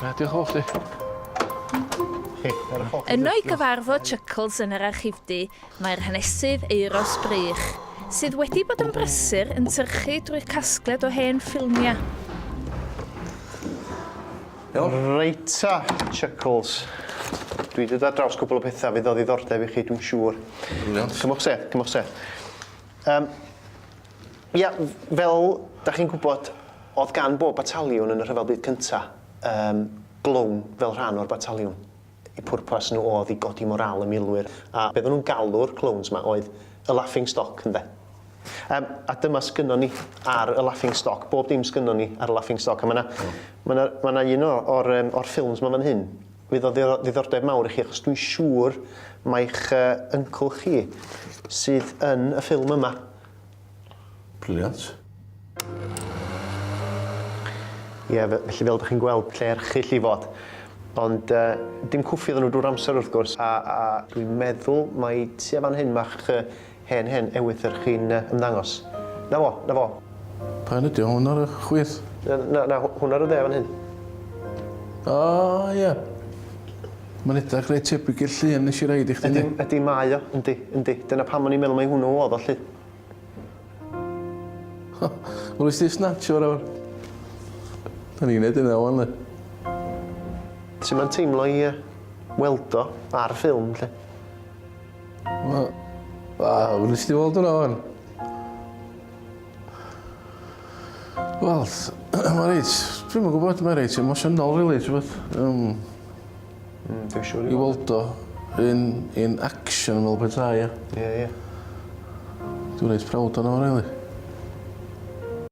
Diolch o chdi. Yn o'i gyfarfod Chuckles yn yr archifdy, mae'r hanesydd Euros Brych, sydd wedi bod yn brysur yn tyrchu drwy'r casgliad o hen ffilmiau. Reita, Chuckles. Dwi wedi dod draws cwbl o bethau fydd o ddiddordeb i chi, dwi'n siŵr. Cymwch sedd. Ia, fel da chi'n gwybod, oedd gan bob bataliwn yn y Rhyfel Byd Cyntaf glown fel rhan o'r bataliwn. Eu pwrpas nhw oedd i godi moral y milwyr. A beth o'n nhw'n galw'r clowns yma oedd y laughing stock, ynde. A dyma sgynnon ni ar y laughing stock, bob dim sgynnon ni ar y laughing stock. A mae yna un o'r ffilms yma fan hyn, fydd o ddiddordeb mawr i chi, achos dwi'n siŵr mae'ch yncl chi sydd yn y ffilm yma. Briliant. Ie, felly fel ydych chi'n gweld lle erchill i fod. Ond dim cwffi iddyn nhw drwy'r amser wrth gwrs. A dwi'n meddwl mai tua fan hyn ma'ch hen ewythr chi'n ymddangos. Na fo. Pa'n ydi hwn ar y chwith? Na, hwn ar y dde fan hyn. O, ie. Mae'n edrych reit tebyg i'r llun nes i reid i chdi. Ydy mae o, yndi. Dyna pam o'n i'n meddwl mai hwnnw oedd o, lly. Wel, ys ti snatch o'r awr? Da ni'n neud yna o'n le. Sut mae'n teimlo i weld o ar ffilm, lle? Wel, nes ti weld hwnna o'n? Wel, mae'n reit, dwi'n yn gwybod, mae'n reit emosiynol, really, ti'n bod. Dwi'n siŵr I weld o in action fel bethau, ie. Ie. Dwi'n reit prawd o'n o'n, really.